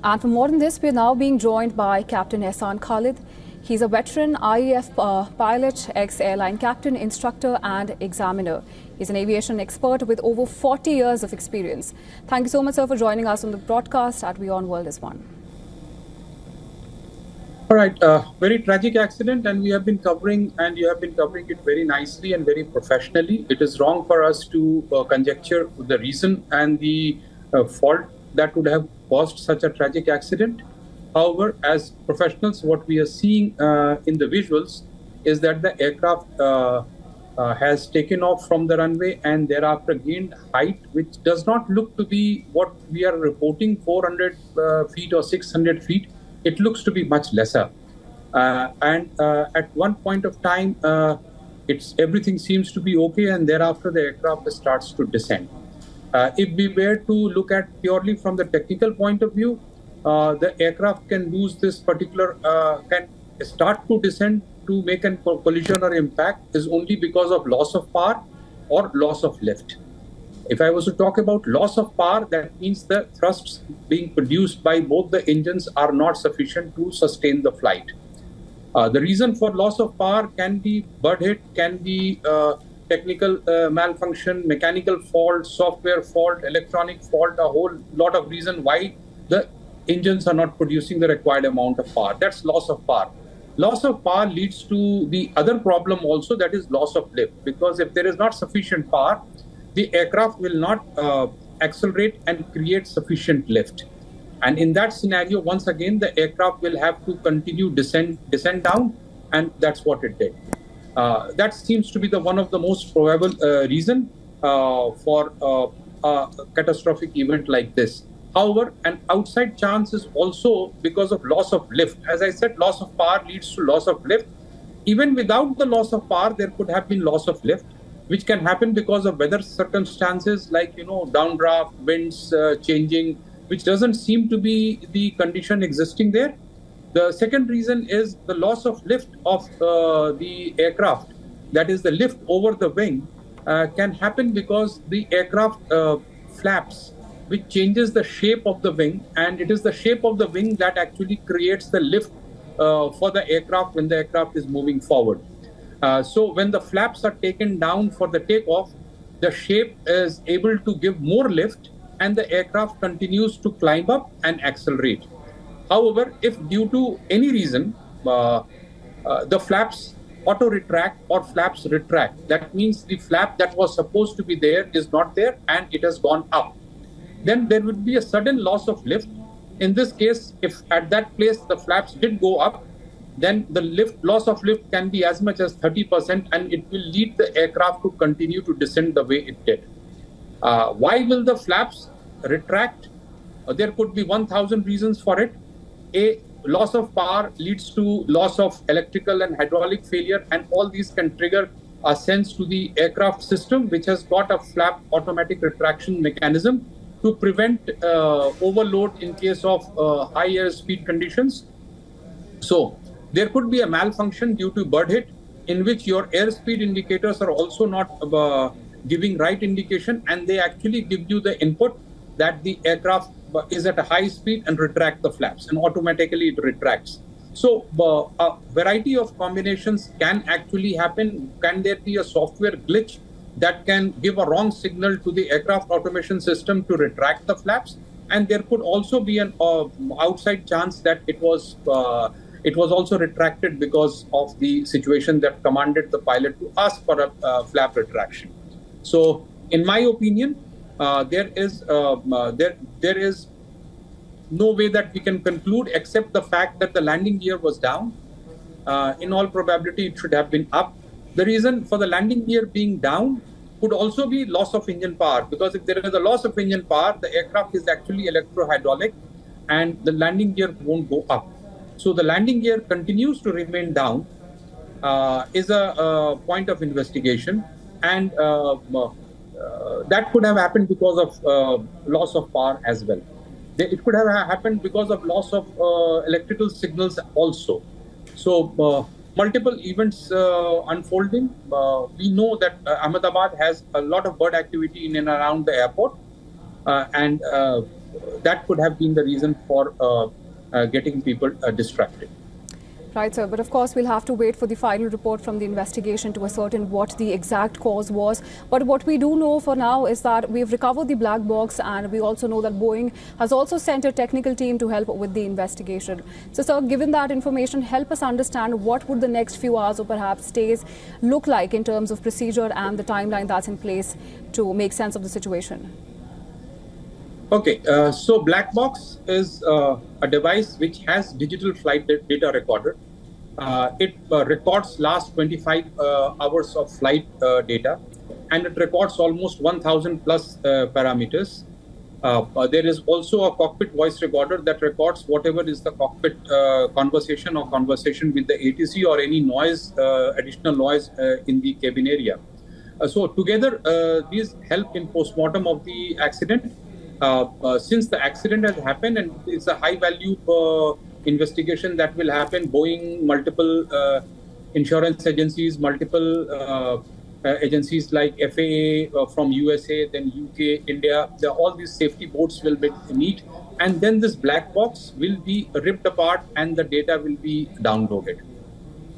And for more than this, we're now being joined by Captain Ehsan Khalid. He's a veteran IAF pilot, ex-airline captain, instructor and examiner. He's an aviation expert with over 40 years of experience. Thank you so much, sir, for joining us on the broadcast at WION World is One. All right, very tragic accident, and we have been covering, and you have been covering it very nicely and very professionally. It is wrong for us to conjecture the reason and the fault that would have caused such a tragic accident. However, as professionals, what we are seeing in the visuals is that the aircraft has taken off from the runway and thereafter gained height, which does not look to be what we are reporting, 400 feet or 600 feet. It looks to be much lesser. At one point of time, everything seems to be okay, and thereafter the aircraft starts to descend. If we were to look at purely from the technical point of view, the aircraft can lose this particular, can start to descend to make a collision or impact is only because of loss of power or loss of lift. If I was to talk about loss of power, that means the thrusts being produced by both the engines are not sufficient to sustain the flight. The reason for loss of power can be bird hit, can be technical malfunction, mechanical fault, software fault, electronic fault, a whole lot of reason why the engines are not producing the required amount of power. That's loss of power. Loss of power leads to the other problem also, that is loss of lift, because if there is not sufficient power, the aircraft will not accelerate and create sufficient lift. And in that scenario, once again, the aircraft will have to continue descend down, and that's what it did. That seems to be one of the most probable reason for a catastrophic event like this. However, an outside chance is also because of loss of lift. As I said, loss of power leads to loss of lift. Even without the loss of power, there could have been loss of lift, which can happen because of weather circumstances like, downdraft, winds changing, which doesn't seem to be the condition existing there. The second reason is the loss of lift of the aircraft, that is the lift over the wing, can happen because the aircraft flaps, which changes the shape of the wing, and it is the shape of the wing that actually creates the lift for the aircraft when the aircraft is moving forward. So when the flaps are taken down for the takeoff, the shape is able to give more lift and the aircraft continues to climb up and accelerate. However, if due to any reason, the flaps auto-retract or flaps retract, that means the flap that was supposed to be there is not there and it has gone up, then there would be a sudden loss of lift. In this case, if at that place the flaps did go up, then the loss of lift can be as much as 30%, and it will lead the aircraft to continue to descend the way it did. Why will the flaps retract? There could be 1,000 reasons for it. A loss of power leads to loss of electrical and hydraulic failure, and all these can trigger a sense to the aircraft system, which has got a flap automatic retraction mechanism to prevent overload in case of high airspeed conditions. So there could be a malfunction due to bird hit, in which your airspeed indicators are also not giving right indication, and they actually give you the input that the aircraft is at a high speed and retract the flaps, and automatically it retracts. So a variety of combinations can actually happen. Can there be a software glitch that can give a wrong signal to the aircraft automation system to retract the flaps? And there could also be an outside chance that it was also retracted because of the situation that commanded the pilot to ask for a flap retraction. So, in my opinion, there is no way that we can conclude except the fact that the landing gear was down. In all probability, it should have been up. The reason for the landing gear being down could also be loss of engine power, because if there is a loss of engine power, the aircraft is actually electro-hydraulic and the landing gear won't go up. So the landing gear continues to remain down is a point of investigation, and that could have happened because of loss of power as well. It could have happened because of loss of electrical signals also. So multiple events unfolding. We know that Ahmedabad has a lot of bird activity in and around the airport, and that could have been the reason for getting people distracted. Right, sir. But of course, we'll have to wait for the final report from the investigation to ascertain what the exact cause was. But what we do know for now is that we've recovered the black box, and we also know that Boeing has also sent a technical team to help with the investigation. So, sir, given that information, help us understand what would the next few hours or perhaps days look like in terms of procedure and the timeline that's in place to make sense of the situation. Okay, so black box is a device which has digital flight data recorder. It records last 25 hours of flight data, and it records almost 1,000 plus parameters. There is also a cockpit voice recorder that records whatever is the cockpit conversation or conversation with the ATC or any noise, additional noise in the cabin area. So together, these help in postmortem of the accident. Since the accident has happened and it's a high value investigation that will happen, Boeing, multiple insurance agencies, multiple agencies like FAA from USA, then UK, India, all these safety boards will meet, and then this black box will be ripped apart and the data will be downloaded.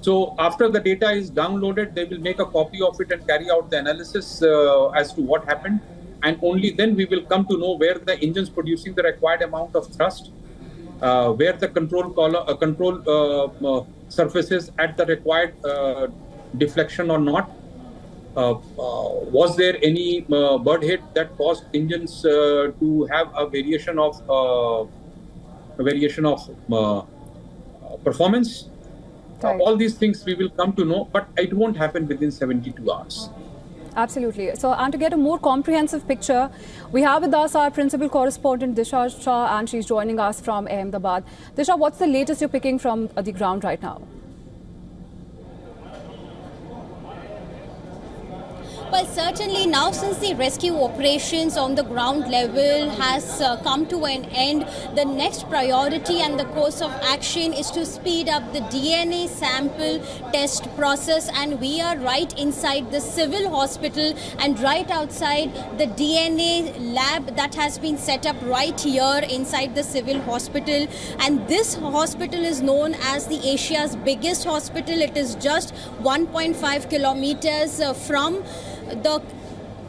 So after the data is downloaded, they will make a copy of it and carry out the analysis as to what happened. And only then we will come to know where the engine's producing the required amount of thrust, where the control surfaces at the required deflection or not. Was there any bird hit that caused engines to have a variation of performance? Right. All these things we will come to know, but it won't happen within 72 hours. Absolutely. So, and to get a more comprehensive picture, we have with us our principal correspondent Disha Shah, and she's joining us from Ahmedabad. Disha, what's the latest you're picking from the ground right now? Well, certainly now, since the rescue operations on the ground level has come to an end, the next priority and the course of action is to speed up the DNA sample test process, and we are right inside the civil hospital and right outside the DNA lab that has been set up right here inside the civil hospital. And this hospital is known as the Asia's biggest hospital. It is just 1.5 kilometers from the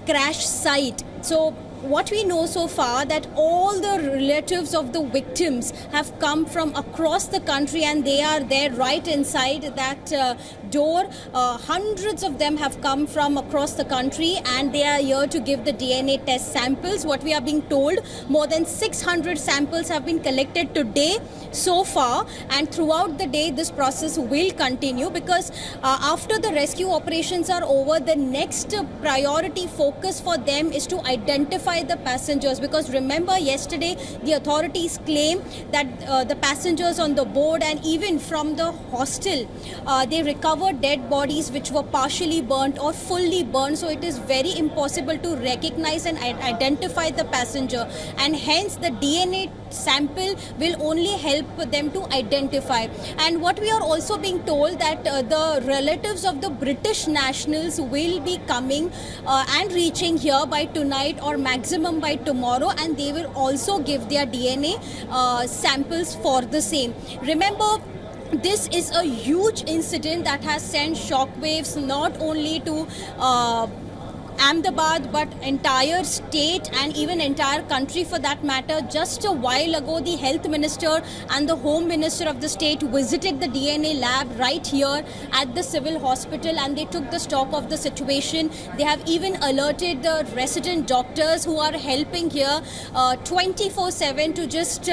crash site. So what we know so far, that all the relatives of the victims have come from across the country, and they are there right inside that door. Hundreds of them have come from across the country, and they are here to give the DNA test samples. What we are being told, more than 600 samples have been collected today so far, and throughout the day this process will continue, because after the rescue operations are over, the next priority focus for them is to identify the passengers. Because remember, yesterday the authorities claim that the passengers on the board and even from the hostel, they recovered dead bodies which were partially burnt or fully burnt. So it is very impossible to recognize and identify the passenger, and hence the DNA sample will only help them to identify. And what we are also being told, that the relatives of the British nationals will be coming and reaching here by tonight or maximum by tomorrow, and they will also give their DNA samples for the same. Remember, this is a huge incident that has sent shockwaves not only to Ahmedabad but entire state and even entire country for that matter. Just a while ago, the health minister and the home minister of the state visited the DNA lab right here at the civil hospital, and they took the stock of the situation. They have even alerted the resident doctors who are helping here 24/7 to just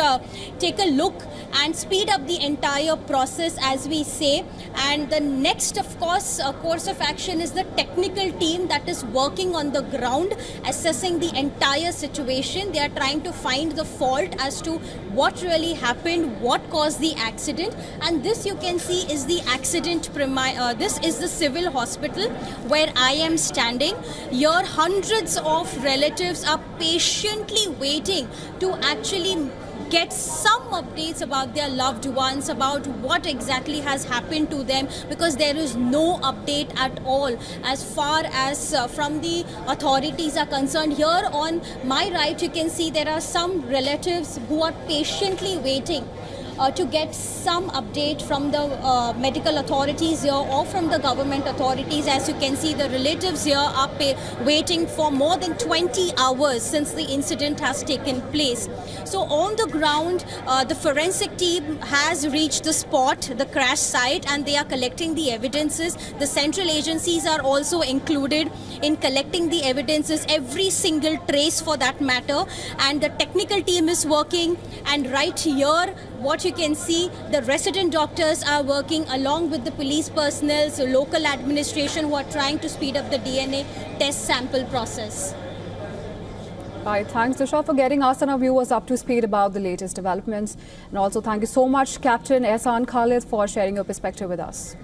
take a look and speed up the entire process, as we say. And the next, of course, course of action is the technical team that is working on the ground, assessing the entire situation. They are trying to find the fault as to what really happened, what caused the accident. And this, you can see, is the accident this is the civil hospital where I am standing. Here hundreds of relatives are patiently waiting to actually get some updates about their loved ones, about what exactly has happened to them, because there is no update at all as far as from the authorities are concerned. Here on my right, you can see there are some relatives who are patiently waiting to get some update from the medical authorities here or from the government authorities. As you can see, the relatives here are waiting for more than 20 hours since the incident has taken place. So on the ground, the forensic team has reached the spot, the crash site, and they are collecting the evidences. The central agencies are also included in collecting the evidences, every single trace for that matter, and the technical team is working. And right here, what you can see, the resident doctors are working along with the police personnel, so local administration, who are trying to speed up the DNA test sample process. Right, thanks Disha for getting us and our viewers up to speed about the latest developments. And also thank you so much Captain Ehsan Khalid for sharing your perspective with us.